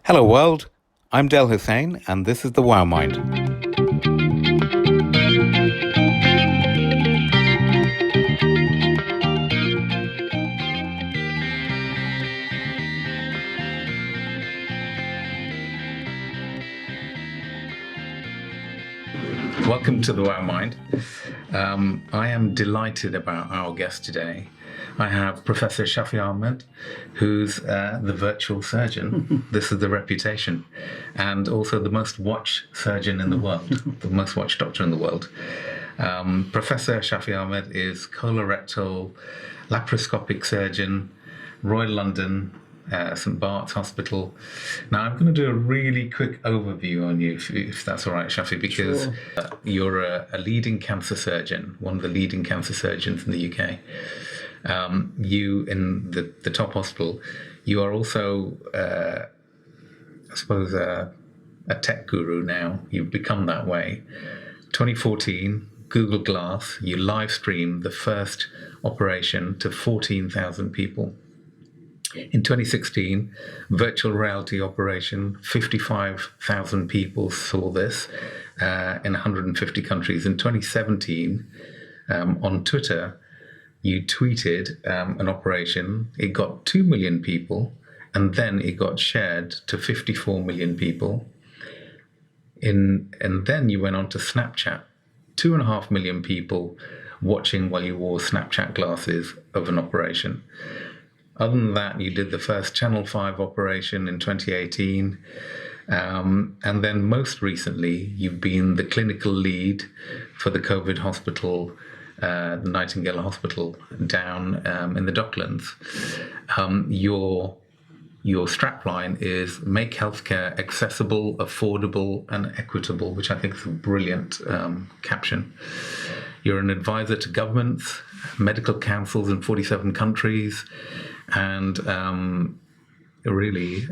Hello world, I'm Del Hussain and this is the Wow Mind. Welcome to the Wow Mind. I am delighted about our guest today. I have Professor Shafi Ahmed, who's the virtual surgeon. This is the reputation. And also the most watched surgeon in the world, the most watched doctor in the world. Professor Shafi Ahmed is colorectal laparoscopic surgeon, Royal London, St Bart's Hospital. Now, I'm going to do a really quick overview on you, if that's all right, Shafi, because Sure. You're a leading cancer surgeon, one of the leading cancer surgeons in the UK. You, in the top hospital, you are also, I suppose, a tech guru now. You've become that way. 2014, Google Glass, you live streamed the first operation to 14,000 people. In 2016, virtual reality operation, 55,000 people saw this in 150 countries. In 2017, on Twitter, you tweeted an operation. It got 2 million people, and then it got shared to 54 million people. And then you went on to Snapchat, 2.5 million people watching while you wore Snapchat glasses of an operation. Other than that, you did the first Channel 5 operation in 2018. And then most recently, you've been the clinical lead for the COVID hospital, the Nightingale Hospital down in the Docklands. Your strapline is make healthcare accessible, affordable, and equitable, which I think is a brilliant caption. You're an advisor to governments, medical councils in 47 countries, and really,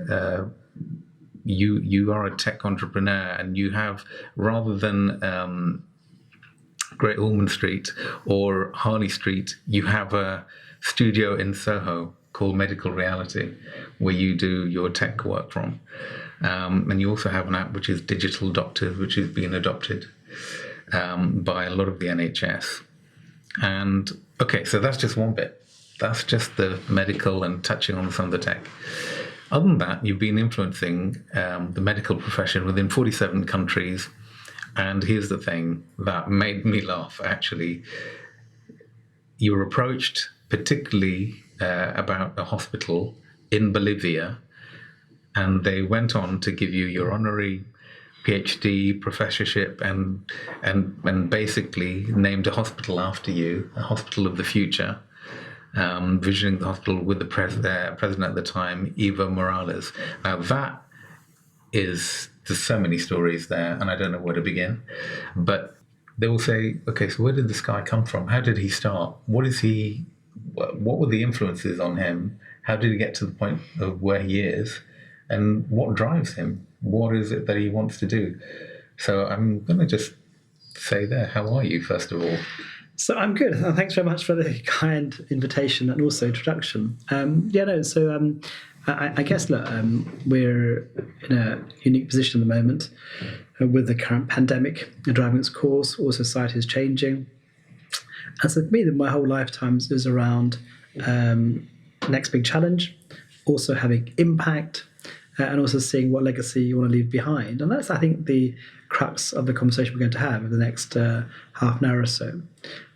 you are a tech entrepreneur, and you have, rather than Great Ormond Street or Harley Street, you have a studio in Soho called Medical Reality, where you do your tech work from. And you also have an app which is Digital Doctor, which is being adopted by a lot of the NHS. And okay, so that's just one bit. That's just the medical and touching on some of the tech. Other than that, you've been influencing the medical profession within 47 countries. And here's the thing that made me laugh, actually. You were approached particularly about a hospital in Bolivia, and they went on to give you your honorary PhD professorship and basically named a hospital after you, a hospital of the future, visioning the hospital with the president at the time, Evo Morales. Now that is, there's so many stories there, and I don't know where to begin. But they will say, okay, so where did this guy come from? How did he start? What were the influences on him? How did he get to the point of where he is? And what drives him? What is it that he wants to do? So I'm going to just say there, how are you, first of all? So I'm good. Thanks very much for the kind invitation and also introduction. I guess, look, we're in a unique position at the moment with the current pandemic driving its course. All society is changing. And so for me, my whole lifetime is around next big challenge, also having impact, and also seeing what legacy you want to leave behind. And that's, I think, the crux of the conversation we're going to have in the next half an hour or so.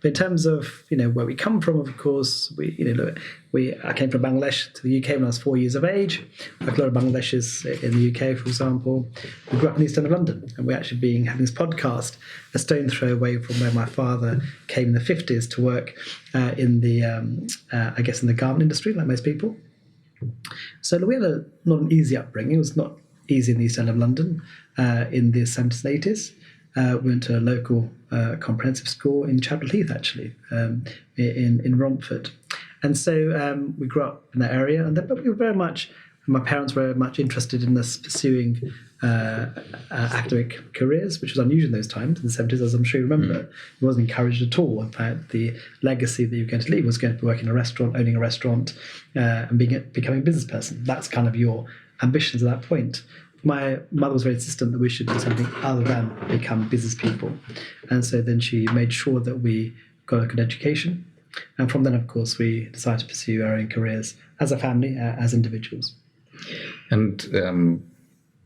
But in terms of where we come from, of course, I came from Bangladesh to the UK when I was 4 years of age. Like a lot of Bangladeshis in the UK, for example, we grew up in the East End of London, and we're actually having this podcast a stone throw away from where my father came in the 50s to work in the garment industry, like most people. So we had not an easy upbringing. It was not easy in the East End of London in the 70s and 80s. We went to a local comprehensive school in Chapel Heath, actually, in Romford. And so we grew up in that area, but we were very much, my parents were very much interested in us pursuing academic careers, which was unusual in those times, in the 70s, as I'm sure you remember. It wasn't encouraged at all. In fact, the legacy that you were going to leave was going to be working in a restaurant, owning a restaurant, and becoming a business person. That's kind of your ambitions at that point. My mother was very insistent that we should do something other than become business people. And so then she made sure that we got a good education. And from then, of course, we decided to pursue our own careers as a family, as individuals. And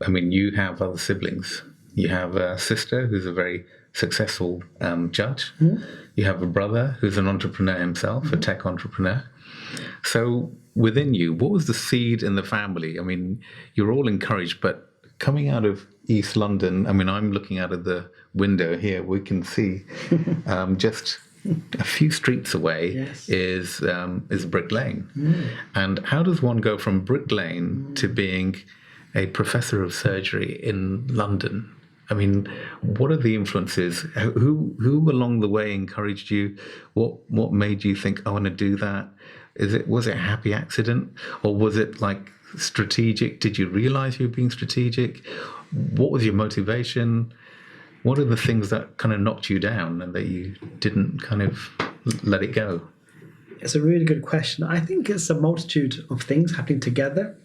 I mean, you have other siblings. You have a sister who's a very successful judge. You have a brother who's an entrepreneur himself, a tech entrepreneur. So within you, what was the seed in the family? I mean, you're all encouraged, but coming out of East London, I mean, I'm looking out of the window here, we can see just a few streets away is Brick Lane. And how does one go from Brick Lane to being a professor of surgery in London? I mean, what are the influences? Who along the way encouraged you? What made you think, I want to do that? Was it a happy accident, or was it like strategic? Did you realize you were being strategic? What was your motivation? What are the things that kind of knocked you down and that you didn't kind of let it go? It's a really good question. I think it's a multitude of things happening together.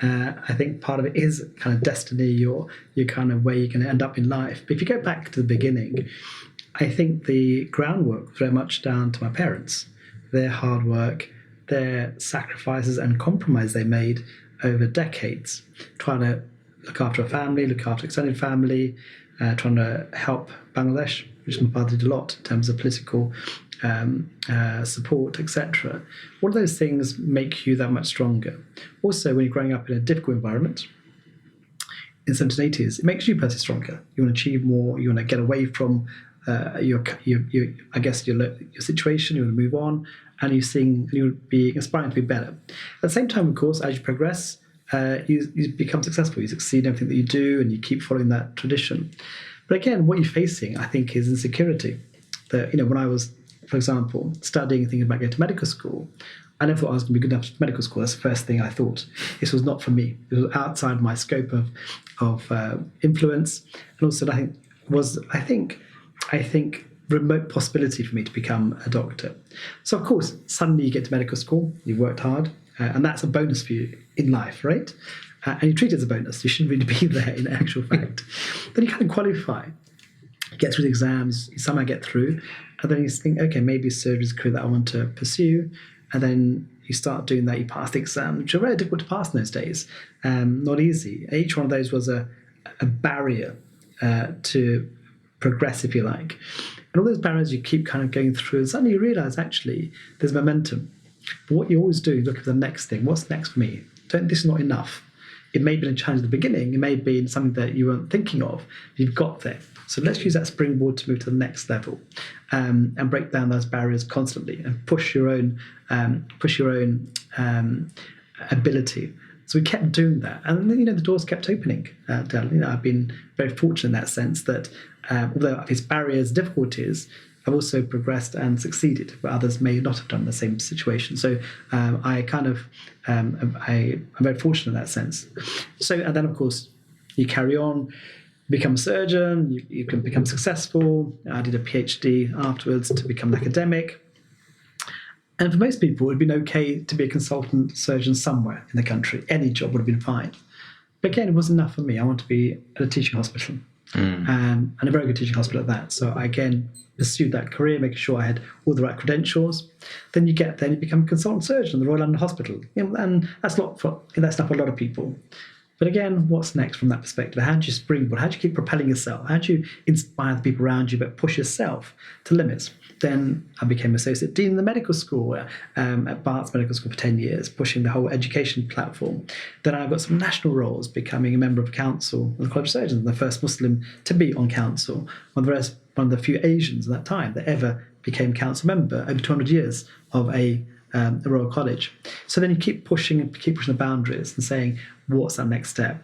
I think part of it is kind of destiny, your kind of where you're going to end up in life. But if you go back to the beginning, I think the groundwork was very much down to my parents, their hard work, their sacrifices and compromise they made over decades, trying to look after a family, look after extended family, trying to help Bangladesh, which my father did a lot in terms of political support, etc. All of those things make you that much stronger. Also, when you're growing up in a difficult environment, in the 70s and 80s, it makes you personally stronger. You want to achieve more. You want to get away from your situation. You want to move on, and you'll be aspiring to be better. At the same time, of course, as you progress, you become successful. You succeed in everything that you do, and you keep following that tradition. But again, what you're facing, I think, is insecurity. That, when I was, for example, studying and thinking about going to medical school, I never thought I was going to be good enough for medical school. That's the first thing I thought. This was not for me. It was outside my scope of influence, and also I think remote possibility for me to become a doctor. So of course, suddenly you get to medical school, you've worked hard, and that's a bonus for you in life, right? And you treat it as a bonus. You shouldn't really be there in actual fact. Then you kind of qualify, get through the exams, you somehow get through, and then you think, okay, maybe surgery is a career that I want to pursue. And then you start doing that, you pass the exam, which are very difficult to pass in those days. Not easy. Each one of those was a barrier to progress, if you like. And all those barriers you keep kind of going through, and suddenly you realize actually there's momentum. But what you always do is look at the next thing. What's next for me? This is not enough. It may be a challenge at the beginning. It may be something that you weren't thinking of. You've got there. So let's use that springboard to move to the next level, and break down those barriers constantly and push your own ability. So we kept doing that, and then the doors kept opening. I've been very fortunate in that sense that although I've faced barriers, difficulties, I've also progressed and succeeded, where others may not have done the same situation. So I'm very fortunate in that sense. So, and then of course you carry on, become a surgeon, you can become successful. I did a PhD afterwards to become an academic. And for most people, it would have been okay to be a consultant surgeon somewhere in the country. Any job would have been fine. But again, it wasn't enough for me. I want to be at a teaching hospital, and a very good teaching hospital at that. So I again pursued that career, making sure I had all the right credentials. Then you become a consultant surgeon at the Royal London Hospital. And that's not for a lot of people. But again, what's next from that perspective? How do you springboard? How do you keep propelling yourself? How do you inspire the people around you, but push yourself to limits? Then I became Associate Dean in the medical school at Barts Medical School for 10 years, pushing the whole education platform. Then I got some national roles, becoming a member of council of the College of Surgeons, the first Muslim to be on council, one of the few Asians at that time that ever became council member over 200 years of a Royal College. So then you keep pushing the boundaries and saying, what's that next step?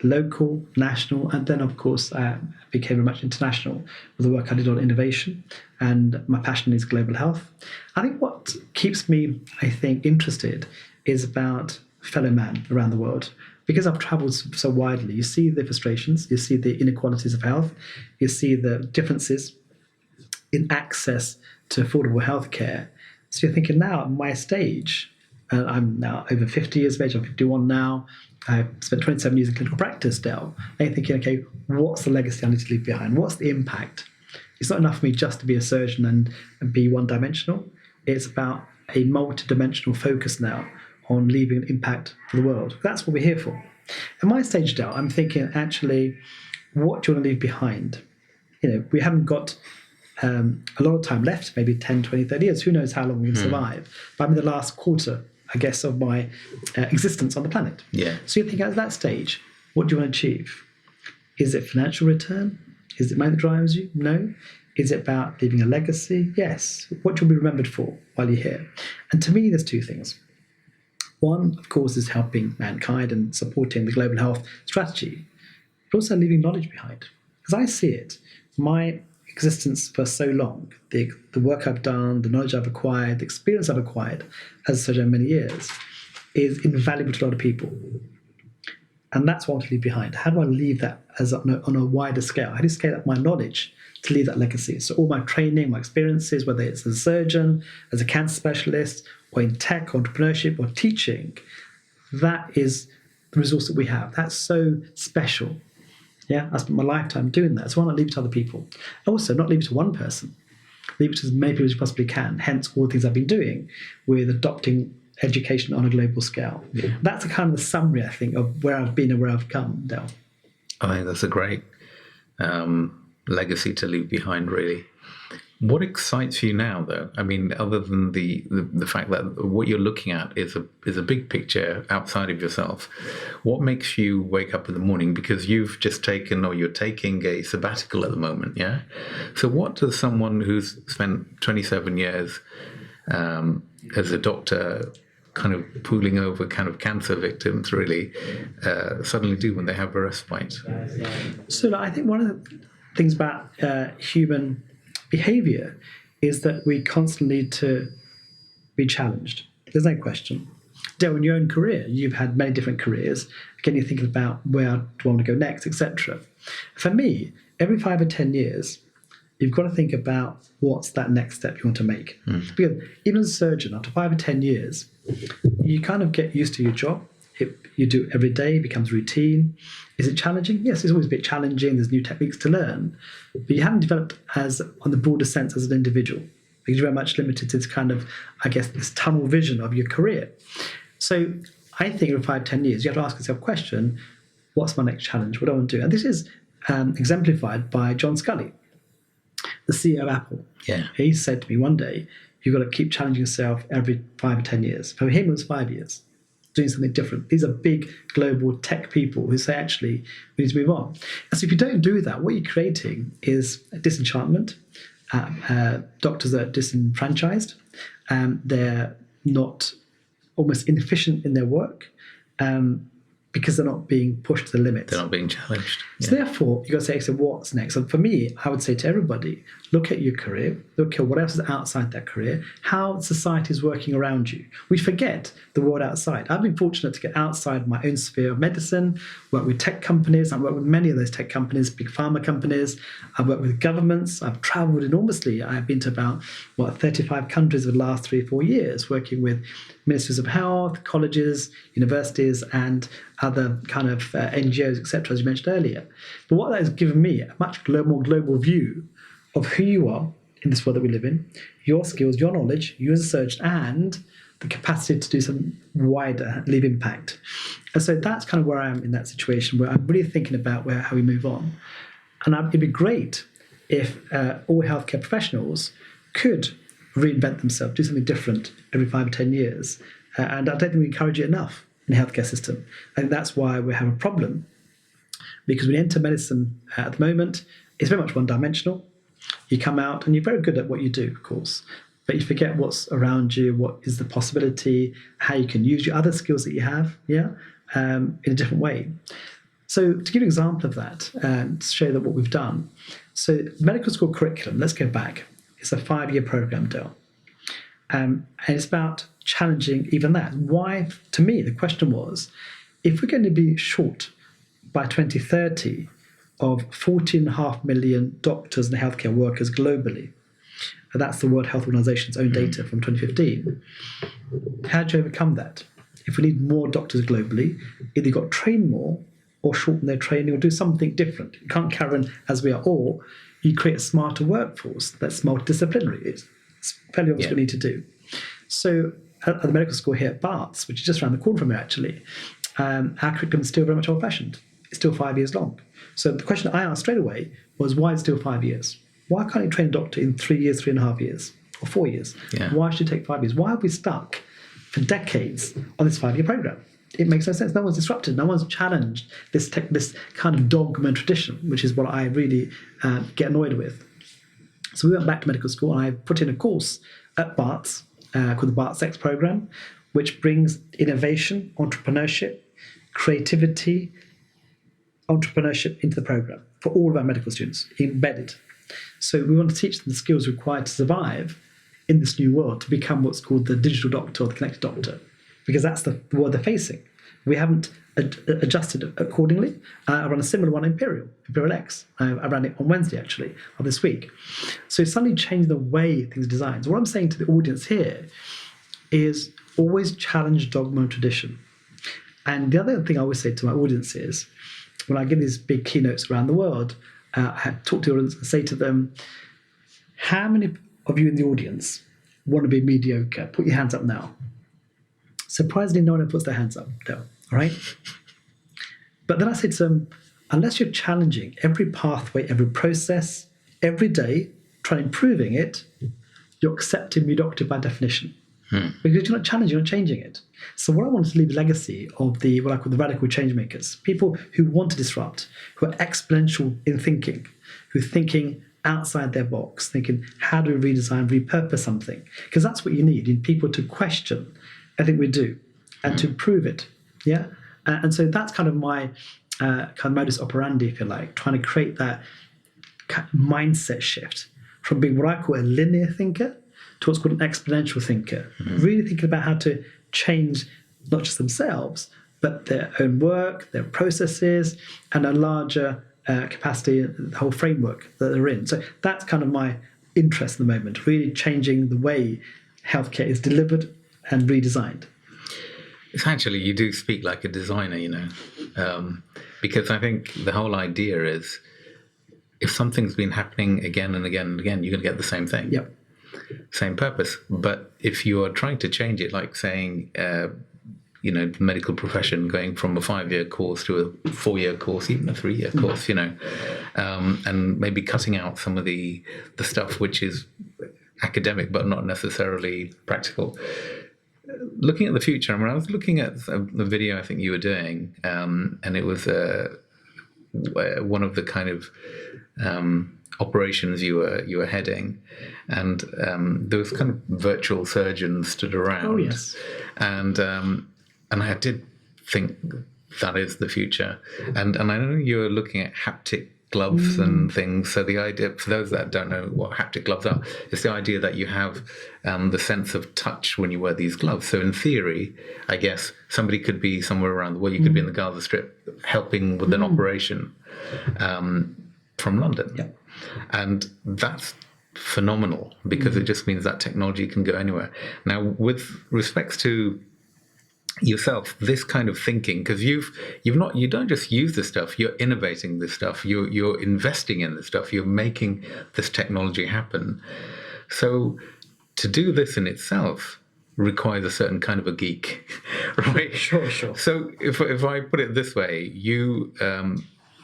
Local, national, and then of course I became very much international with the work I did on innovation, and my passion is global health. I think what keeps me, interested is about fellow man around the world. Because I've travelled so widely, you see the frustrations, you see the inequalities of health, you see the differences in access to affordable healthcare. So you're thinking now, at my stage, And I'm now over 50 years of age. I'm 51 now. I've spent 27 years in clinical practice now. And you're thinking, okay, what's the legacy I need to leave behind? What's the impact? It's not enough for me just to be a surgeon and be one-dimensional. It's about a multi-dimensional focus now on leaving an impact for the world. That's what we're here for. At my stage now, I'm thinking, actually, what do you want to leave behind? We haven't got a lot of time left, maybe 10, 20, 30 years. Who knows how long we can survive? But I'm in the last quarter, I guess, of my existence on the planet. Yeah. So you're thinking, at that stage, what do you want to achieve? Is it financial return? Is it money that drives you? No. Is it about leaving a legacy? Yes. What do you want to be remembered for while you're here? And to me, there's two things. One, of course, is helping mankind and supporting the global health strategy, but also leaving knowledge behind. As I see it, my existence for so long, the work I've done, the knowledge I've acquired, the experience I've acquired as a surgeon many years, is invaluable to a lot of people. And that's what I want to leave behind. How do I leave that on a wider scale? How do you scale up my knowledge to leave that legacy? So all my training, my experiences, whether it's as a surgeon, as a cancer specialist, or in tech, entrepreneurship, or teaching, that is the resource that we have. That's so special. Yeah, I spent my lifetime doing that. So why not leave it to other people? Also, not leave it to one person. Leave it to as many people as you possibly can. Hence, all the things I've been doing with adopting education on a global scale. Yeah. That's a kind of the summary, I think, of where I've been and where I've come, Del. I think that's a great legacy to leave behind, really. What excites you now, though? I mean, other than the fact that what you're looking at is a big picture outside of yourself, what makes you wake up in the morning? Because you've just taken, or you're taking, a sabbatical at the moment, yeah? So what does someone who's spent 27 years as a doctor, kind of pooling over kind of cancer victims, really, suddenly do when they have a respite? So I think one of the things about human behavior is that we constantly need to be challenged. There's no question. Dale, in your own career, you've had many different careers. Again, you're thinking about where do I want to go next, etc. For me, every 5 or 10 years, you've got to think about what's that next step you want to make. Because even as a surgeon, after 5 or 10 years, you kind of get used to your job. You do it every day, it becomes routine. Is it challenging? Yes, it's always a bit challenging. There's new techniques to learn. But you haven't developed on the broader sense as an individual, because you're very much limited to this kind of, I guess, this tunnel vision of your career. So I think in 5, 10 years, you have to ask yourself a question, what's my next challenge? What do I want to do? And this is exemplified by John Sculley, the CEO of Apple. Yeah. He said to me one day, you've got to keep challenging yourself every 5 or 10 years. For him, it was 5 years. Doing something different. These are big global tech people who say, actually, we need to move on. And so if you don't do that, what you're creating is a disenchantment. Doctors are disenfranchised. They're not, almost inefficient in their work because they're not being pushed to the limit. They're not being challenged. So therefore, you've got to say, so what's next? And for me, I would say to everybody, look at your career, look at what else is outside that career, how society is working around you. We forget the world outside. I've been fortunate to get outside my own sphere of medicine, work with tech companies. I've worked with many of those tech companies, big pharma companies. I've worked with governments. I've traveled enormously. I've been to about, 35 countries over the last 3 or 4 years, working with ministries of health, colleges, universities, and other kind of NGOs, etc., as you mentioned earlier. But what that has given me a much more global view of who you are in this world that we live in, your skills, your knowledge, you as a surgeon, and the capacity to do some wider, leave impact. And so that's kind of where I am in that situation, where I'm really thinking about how we move on. And it'd be great if all healthcare professionals could reinvent themselves, do something different every 5 or 10 years. And I don't think we encourage it enough in the healthcare system. I think that's why we have a problem, because when you enter medicine at the moment, it's very much one-dimensional. You come out and you're very good at what you do, of course, but you forget what's around you, what is the possibility, how you can use your other skills that you have, in a different way. So to give you an example of that, to show that what we've done, so medical school curriculum, let's go back. It's a 5-year program, Del. And it's about challenging even that. Why, to me, the question was, if we're going to be short by 2030 of 14.5 million doctors and healthcare workers globally, And that's the World Health Organization's own data from 2015. How do you overcome that? If we need more doctors globally, either you've got to train more or shorten their training or do something different. You can't carry on as we are, or you create a smarter workforce that's multidisciplinary. It's fairly obvious what we need to do. So at the medical school here at Barts, which is just around the corner from here actually, our curriculum is still very much old-fashioned. It's still 5 years long. So the question I asked straight away was, why is it still 5 years? Why can't you train a doctor in 3 years, 3.5 years, or 4 years? Yeah. Why should it take 5 years? Why are we stuck for decades on this 5-year program? It makes no sense. No one's disrupted. No one's challenged this kind of dogma and tradition, which is what I really get annoyed with. So we went back to medical school, and I put in a course at Barts called the Barts X program, which brings innovation, entrepreneurship, creativity, entrepreneurship into the program for all of our medical students, embedded. So we want to teach them the skills required to survive in this new world, to become what's called the digital doctor or the connected doctor, because that's the world they're facing. We haven't adjusted accordingly. I run a similar one, Imperial X. I ran it on Wednesday, actually, of this week. So suddenly change the way things are designed. So what I'm saying to the audience here is always challenge dogma and tradition. And the other thing I always say to my audience is, when I give these big keynotes around the world, I talk to the audience and say to them, how many of you in the audience want to be mediocre? Put your hands up now. Surprisingly, no one puts their hands up, though, all right? But then I say to them, unless you're challenging every pathway, every process, every day, trying improving it, you're accepting mediocrity by definition. Because you're not challenging, you're not changing it. So what I want to leave a legacy of what I call the radical change makers, people who want to disrupt, who are exponential in thinking, who are thinking outside their box, thinking, how do we redesign, repurpose something? Because that's what you need, in people to question everything we do and to improve it. Yeah. And so that's kind of my kind of modus operandi, if you like, trying to create that mindset shift from being what I call a linear thinker to what's called an exponential thinker, really thinking about how to change not just themselves, but their own work, their processes, and a larger capacity, the whole framework that they're in. So that's kind of my interest at the moment, really changing the way healthcare is delivered and redesigned. It's actually, you do speak like a designer, because I think the whole idea is, if something's been happening again and again and again, you're going to get the same thing. Yep. Same purpose. But if you are trying to change it, like saying, the medical profession going from a 5-year course to a 4-year course, even a 3-year course, and maybe cutting out some of the stuff which is academic but not necessarily practical. Looking at the future, I was looking at the video I think you were doing, and it was one of the kind of operations you were heading, and there was kind of virtual surgeons stood around. Oh yes. And I did think that is the future, and I know you were looking at haptic gloves and things. So the idea, for those that don't know what haptic gloves are, it's the idea that you have the sense of touch when you wear these gloves. So in theory, I guess somebody could be somewhere around the world. You could be in the Gaza Strip helping with an operation from London. Yeah. And that's phenomenal, because it just means that technology can go anywhere. Now, with respects to yourself, this kind of thinking, because you don't just use this stuff, you're innovating this stuff, you're investing in this stuff, you're making this technology happen. So to do this in itself requires a certain kind of a geek, right? Sure. So if I put it this way,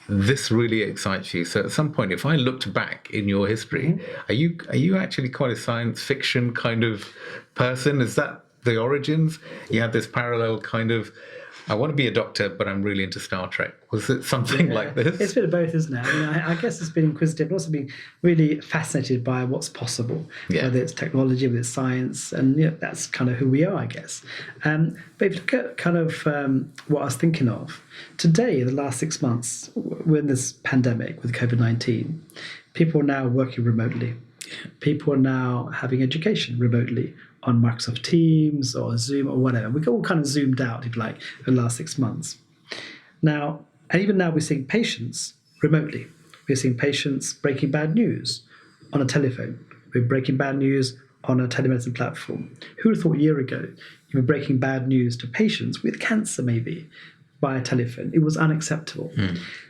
this really excites you. So at some point, if I looked back in your history, are you actually quite a science fiction kind of person? Is that the origins? You had this parallel kind of, I want to be a doctor, but I'm really into Star Trek. Was it something like this? It's a bit of both, isn't it? I mean, I guess it's been inquisitive, but also been really fascinated by what's possible, whether it's technology, whether it's science, and that's kind of who we are, I guess. But if you look at kind of what I was thinking of, today, the last 6 months, we're in this pandemic with COVID-19, people are now working remotely. People are now having education remotely on Microsoft Teams or Zoom or whatever. We all kind of zoomed out, if you like, in the last 6 months. Now, and even now we're seeing patients remotely. We're seeing patients breaking bad news on a telephone We're breaking bad news on a telemedicine platform. Who would have thought a year ago you were breaking bad news to patients with cancer, maybe, by telephone? It was unacceptable.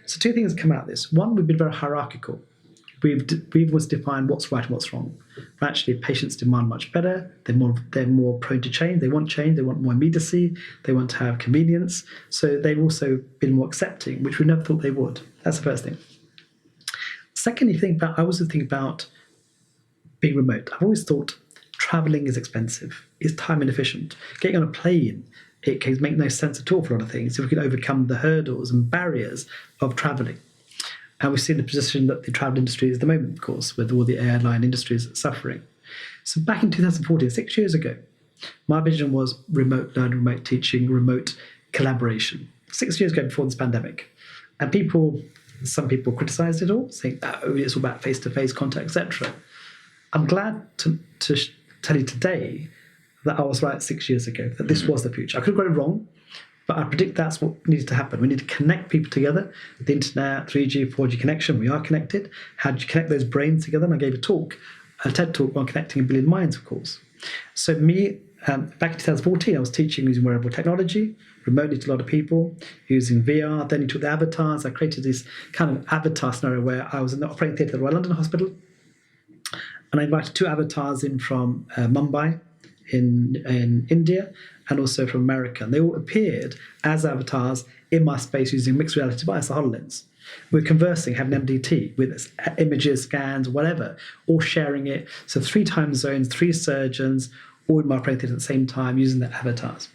So two things come out of this. One, we've been very hierarchical. We've always defined what's right and what's wrong. But actually, patients demand much better. They're more prone to change. They want change. They want more immediacy. They want to have convenience. So they've also been more accepting, which we never thought they would. That's the first thing. Secondly, I also think about being remote. I've always thought traveling is expensive. It's time inefficient. Getting on a plane, it can make no sense at all for a lot of things if we could overcome the hurdles and barriers of traveling. And we've seen the position that the travel industry is at the moment, of course, with all the airline industries suffering. So back in 2014, 6 years ago, my vision was remote learning, remote teaching, remote collaboration. 6 years ago, before this pandemic. And some people criticised it all, saying, oh, it's all about face-to-face contact, etc. I'm glad to tell you today that I was right 6 years ago, that this was the future. I could have got it wrong, but I predict that's what needs to happen. We need to connect people together. The internet, 3G, 4G connection, we are connected. How do you connect those brains together? And I gave a TED talk on connecting a billion minds, of course. So back in 2014, I was teaching using wearable technology, remotely to a lot of people, using VR. Then you took the avatars. I created this kind of avatar scenario where I was in the operating theatre at the Royal London Hospital. And I invited 2 avatars in from Mumbai in India and also from America. And they all appeared as avatars in my space using mixed reality device, the HoloLens. We're conversing, having MDT with images, scans, whatever, all sharing it. So 3 time zones, 3 surgeons, all in my operating theatre at the same time using their avatars.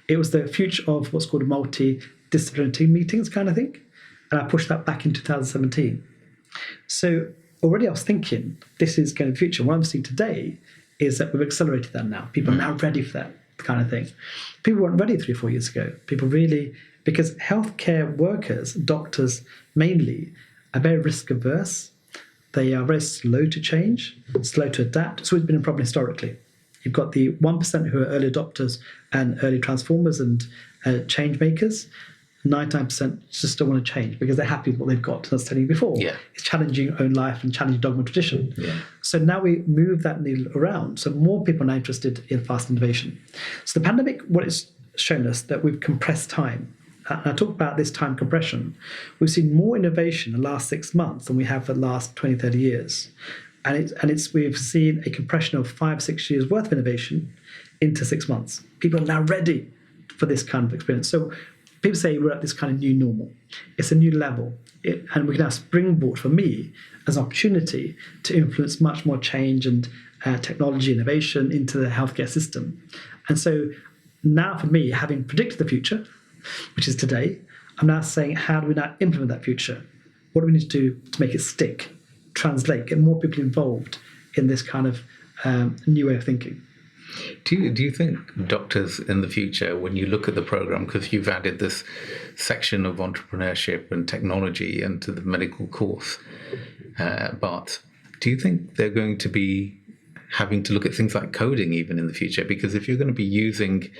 It was the future of what's called multidisciplinary team meetings kind of thing. And I pushed that back in 2017. So already I was thinking, this is going to be the future. What I'm seeing today is that we've accelerated that now. People are now ready for that kind of thing. People weren't ready 3 or 4 years ago. People really, because healthcare workers, doctors mainly, are very risk averse. They are very slow to change, slow to adapt. It's always been a problem historically. You've got the 1% who are early adopters and early transformers and change makers. 99% just don't want to change because they're happy with what they've got. As I was telling you before, it's challenging your own life and challenging dogma and tradition. So now we move that needle around. So more people are now interested in fast innovation. So the pandemic, what it's shown us, that we've compressed time. And I talk about this time compression. We've seen more innovation in the last 6 months than we have for the last 20, 30 years. And we've seen a compression of 5, 6 years worth of innovation into 6 months. People are now ready for this kind of experience. So people say we're at this kind of new normal. It's a new level. And we can now springboard, for me, as an opportunity to influence much more change and technology innovation into the healthcare system. And so now for me, having predicted the future, which is today, I'm now saying, how do we now implement that future? What do we need to do to make it stick, translate, get more people involved in this kind of new way of thinking? Do you think doctors in the future, when you look at the program, because you've added this section of entrepreneurship and technology into the medical course, but do you think they're going to be having to look at things like coding even in the future? Because if you're going to be using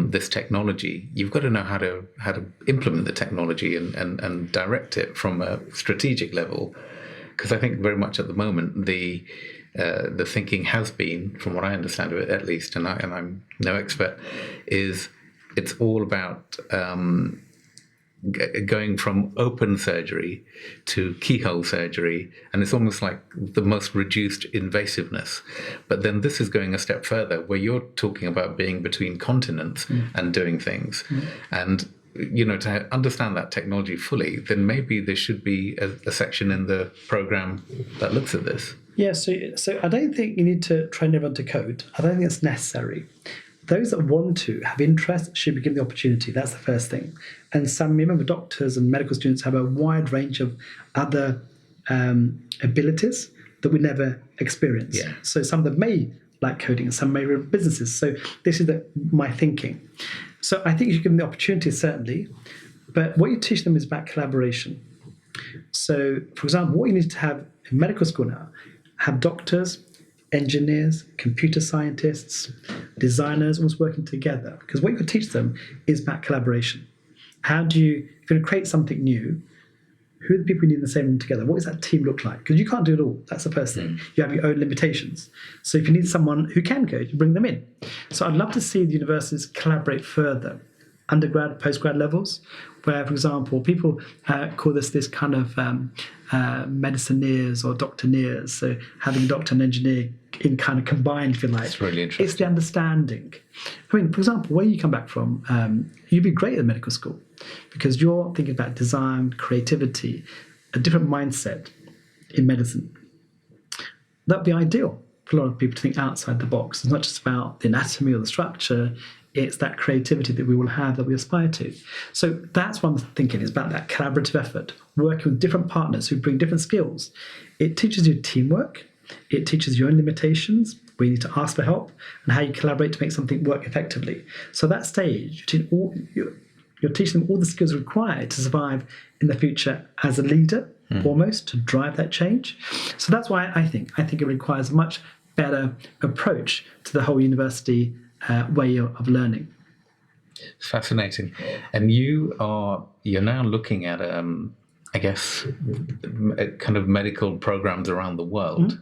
this technology, you've got to know how to implement the technology and direct it from a strategic level. Because I think very much at the moment the thinking has been, from what I understand of it at least, and I'm no expert, is it's all about going from open surgery to keyhole surgery, and it's almost like the most reduced invasiveness. But then this is going a step further, where you're talking about being between continents and doing things. And to understand that technology fully, then maybe there should be a section in the program that looks at this. Yeah, so I don't think you need to train everyone to code. I don't think it's necessary. Those that want to have interest should be given the opportunity. That's the first thing. And remember, doctors and medical students have a wide range of other abilities that we never experience. Yeah. So some of them may like coding and some may run businesses. So this is my thinking. So I think you should give them the opportunity, certainly. But what you teach them is about collaboration. So, for example, what you need to have in medical school now, have doctors, engineers, computer scientists, designers, almost working together. Because what you could teach them is about collaboration. If you're going to create something new, who are the people you need in the same room together? What does that team look like? Because you can't do it all. That's the first thing. You have your own limitations. So if you need someone who can code, you bring them in. So I'd love to see the universities collaborate further, undergrad, postgrad levels, where, for example, people call this kind of medicineers or doctoneers. So having a doctor and engineer in kind of combined, if you like. It's really interesting. It's the understanding. I mean, for example, where you come back from, you'd be great at medical school because you're thinking about design, creativity, a different mindset in medicine. That'd be ideal for a lot of people to think outside the box. It's not just about the anatomy or the structure. It's that creativity that we will have that we aspire to. So that's what I'm thinking. It's about that collaborative effort, working with different partners who bring different skills. It teaches you teamwork. It teaches your own limitations, where you need to ask for help, and how you collaborate to make something work effectively. So that stage, you're teaching them all the skills required to survive in the future as a leader, almost, to drive that change. So that's why I think it requires a much better approach to the whole university way of learning. Fascinating. And you're now looking at I guess kind of medical programs around the world.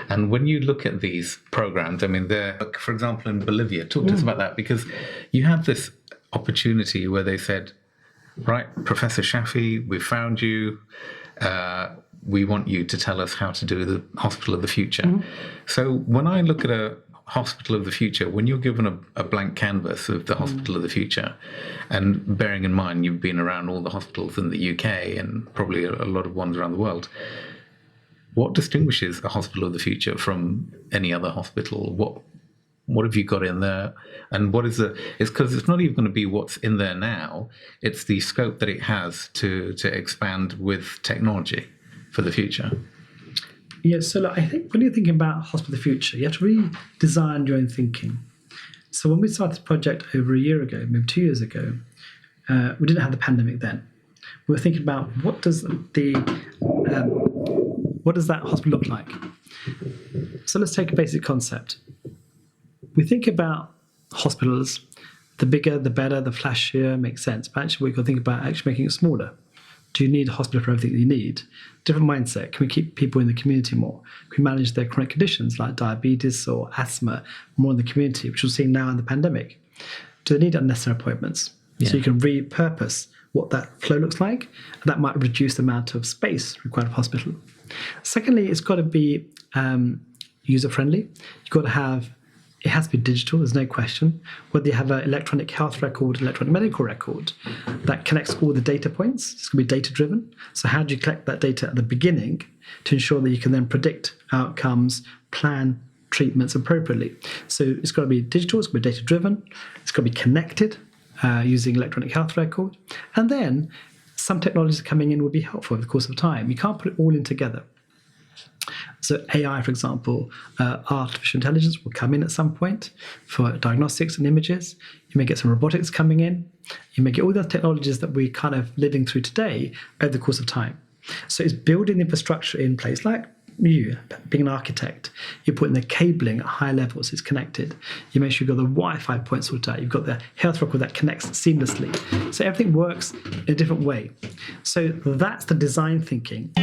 And when you look at these programs, I mean, they're, for example, in Bolivia, talk to us about that, because you had this opportunity where they said, right, Professor Shafii, we found you. We want you to tell us how to do the hospital of the future. So when I look at a hospital of the future, when you're given a blank canvas of the hospital of the future, and bearing in mind you've been around all the hospitals in the UK and probably a lot of ones around the world, what distinguishes a hospital of the future from any other hospital? What have you got in there? And what is it's because it's not even going to be what's in there now, it's the scope that it has to expand with technology for the future. Yeah, so look, I think when you're thinking about Hospital of the Future, you have to really design your own thinking. So when we started this project over a year ago, maybe 2 years ago, we didn't have the pandemic then. We were thinking about what does that hospital look like? So let's take a basic concept. We think about hospitals, the bigger, the better, the flashier, makes sense. But actually, we've got to think about actually making it smaller. Do you need a hospital for everything that you need? Different mindset. Can we keep people in the community more? Can we manage their chronic conditions like diabetes or asthma more in the community, which we're seeing now in the pandemic? Do they need unnecessary appointments? Yeah. So you can repurpose what that flow looks like, and that might reduce the amount of space required of hospital. Secondly, it's got to be user-friendly. You've got to have, it has to be digital, there's no question. Whether you have an electronic health record, electronic medical record, that connects all the data points, it's going to be data-driven. So how do you collect that data at the beginning to ensure that you can then predict outcomes, plan treatments appropriately? So it's got to be digital, it's got to be data-driven, it's got to be connected using electronic health record. And then some technologies coming in will be helpful over the course of time. You can't put it all in together. So AI, for example, artificial intelligence will come in at some point for diagnostics and images. You may get some robotics coming in. You may get all the technologies that we're kind of living through today over the course of time. So it's building the infrastructure in place, like you, being an architect. You're putting the cabling at high levels, it's connected. You make sure you've got the Wi-Fi points sorted out. You've got the health record that connects seamlessly. So everything works in a different way. So that's the design thinking.